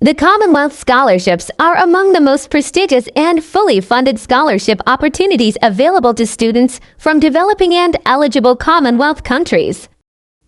The Commonwealth scholarships are among the most prestigious and fully funded scholarship opportunities available to students from developing and eligible Commonwealth countries.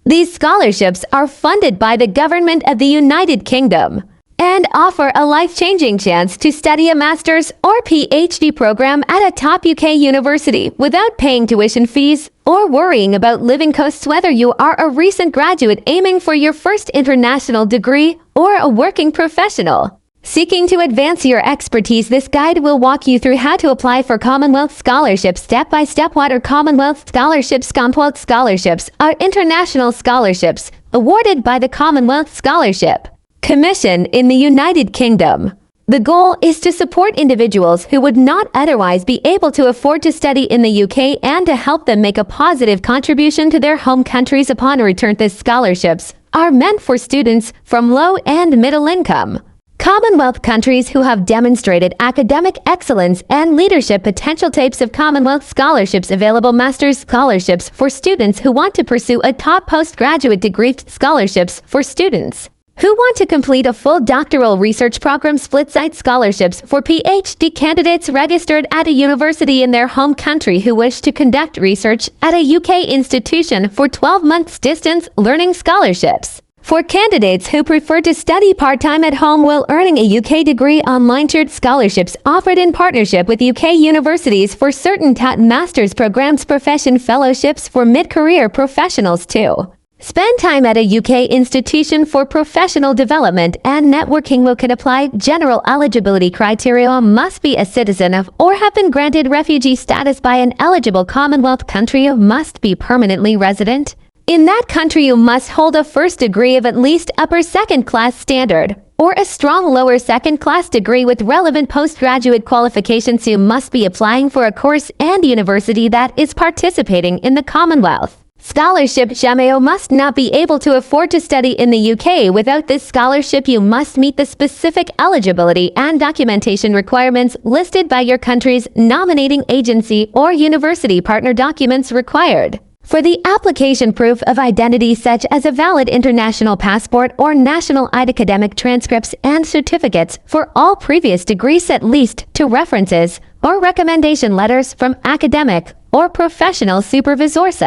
These scholarships are funded by the government of the United Kingdom and offer a life-changing chance to study a master's or PhD program at a top UK university without paying tuition fees or worrying about living costs. Whether you are a recent graduate aiming for your first international degree or a working professional seeking to advance your expertise, this guide will walk you through how to apply for Commonwealth scholarships step by step. What are Commonwealth scholarships? Commonwealth scholarships are international scholarships awarded by the Commonwealth Scholarship Commission in the United Kingdom. The goal is to support individuals who would not otherwise be able to afford to study in the UK and to help them make a positive contribution to their home countries upon return. These scholarships are meant for students from low and middle income Commonwealth countries who have demonstrated academic excellence and leadership potential. Types of Commonwealth scholarships available: master's scholarships for students who want to pursue a top postgraduate degree, scholarships for students who want to complete a full doctoral research program, split-site scholarships for PhD candidates registered at a university in their home country who wish to conduct research at a UK institution for 12 months, distance learning scholarships for candidates who prefer to study part-time at home while earning a UK degree, online. Shared scholarships offered in partnership with UK universities for certain master's programs, profession fellowships for mid-career professionals too. Spend time at a UK institution for professional development and networking. Who can apply? General eligibility criteria: must be a citizen of or have been granted refugee status by an eligible Commonwealth country. Must be permanently resident in that country. You must hold a first degree of at least upper second class standard or a strong lower second class degree with relevant postgraduate qualifications. You must be applying for a course and university that is participating in the Commonwealth Scholarship. GMAO must not be able to afford to study in the UK. Without this scholarship, you must meet the specific eligibility and documentation requirements listed by your country's nominating agency or university partner. Documents required for the application: proof of identity such as a valid international passport or national ID, academic transcripts and certificates for all previous degrees, at least 2 references or recommendation letters from academic or professional supervisors.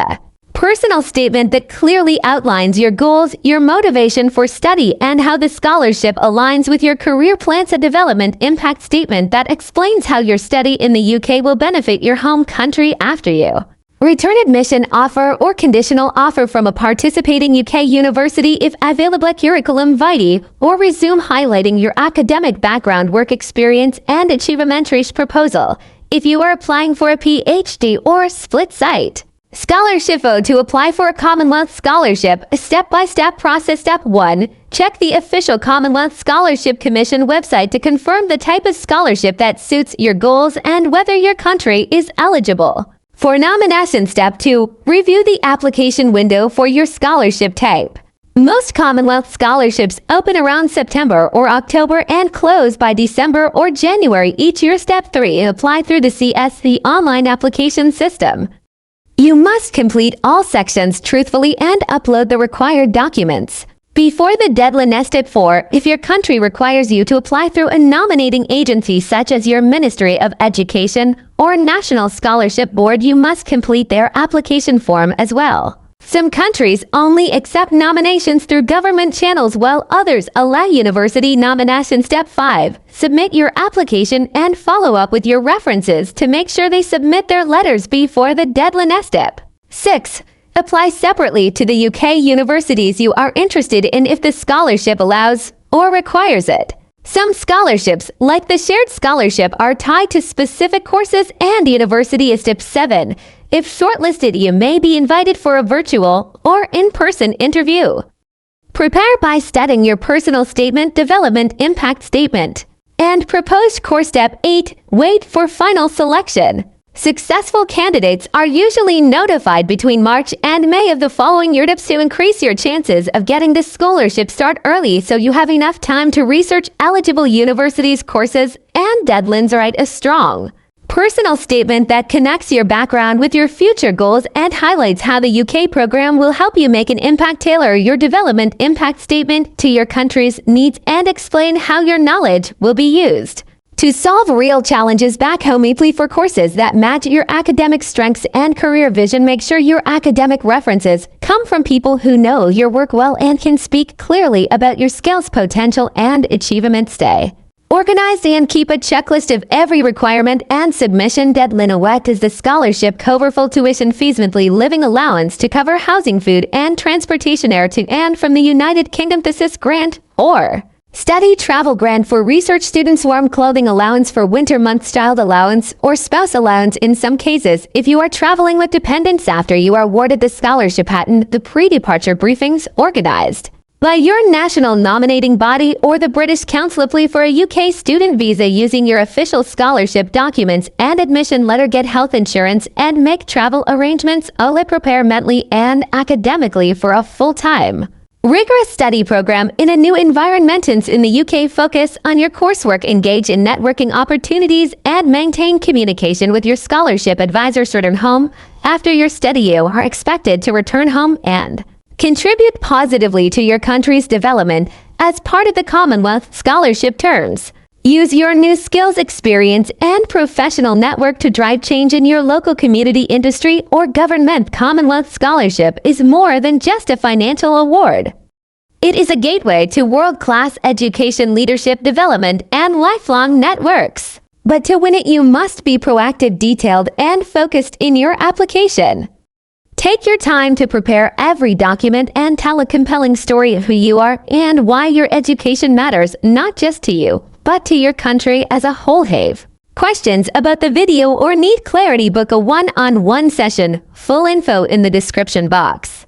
Personal statement that clearly outlines your goals, your motivation for study, and how the scholarship aligns with your career plans. A development impact statement that explains how your study in the UK will benefit your home country after you return. Admission offer or conditional offer from a participating UK university if available. Curriculum vitae or resume, highlighting your academic background, work experience, and achievement. Proposal if you are applying for a PhD or split site scholarship. To apply for a Commonwealth scholarship, a step-by-step process. Step 1. Check the official Commonwealth Scholarship Commission website to confirm the type of scholarship that suits your goals and whether your country is eligible for nomination. Step 2. Review the application window for your scholarship type. Most Commonwealth scholarships open around September or October and close by December or January each year. Step 3. Apply through the CSC online application system. You must complete all sections truthfully and upload the required documents before the deadline. Step 4. If your country requires you to apply through a nominating agency such as your Ministry of Education or National Scholarship Board, you must complete their application form as well. Some countries only accept nominations through government channels while others allow university nomination. Step 5. Submit your application and follow up with your references to make sure they submit their letters before the deadline. Step 6. Apply separately to the UK universities you are interested in if the scholarship allows or requires it. Some scholarships, like the shared scholarship, are tied to specific courses and university. Step 7. If shortlisted, you may be invited for a virtual or in-person interview. Prepare by studying your personal statement, development impact statement, and proposed course. Step 8. Wait for final selection. Successful candidates are usually notified between March and May of the following year. Tips to increase your chances of getting the scholarship: start early so you have enough time to research eligible universities, courses, and deadlines. Write a strong personal statement that connects your background with your future goals and highlights how the UK program will help you make an impact. Tailor your development impact statement to your country's needs and explain how your knowledge will be used to solve real challenges back home. Apply for courses that match your academic strengths and career vision. Make sure your academic references come from people who know your work well and can speak clearly about your skills, potential, and achievements. Stay organized and keep a checklist of every requirement and submission deadline. What is the scholarship cover? Full tuition fees, monthly living allowance to cover housing, food, and transportation air to and from the United Kingdom, thesis grant or study travel grant for research students, warm clothing allowance for winter months, child allowance or spouse allowance in some cases if you are traveling with dependents. After you are awarded the scholarship, attend the pre-departure briefings organized by your national nominating body or the British Council. Apply for a UK student visa using your official scholarship documents and admission letter. Get health insurance and make travel arrangements. Only prepare mentally and academically for a full-time rigorous study program in a new environment. In the UK, focus on your coursework, engage in networking opportunities, and maintain communication with your scholarship advisor. Return home after your study. You are expected to return home and contribute positively to your country's development as part of the Commonwealth scholarship terms. Use your new skills, experience, and professional network to drive change in your local community, industry, or government. Commonwealth Scholarship is more than just a financial award. It is a gateway to world-class education, leadership development, and lifelong networks. But to win it, you must be proactive, detailed, and focused in your application. Take your time to prepare every document and tell a compelling story of who you are and why your education matters, not just to you, but to your country as a whole. Have questions about the video or need clarity? Book a one-on-one session. Full info in the description box.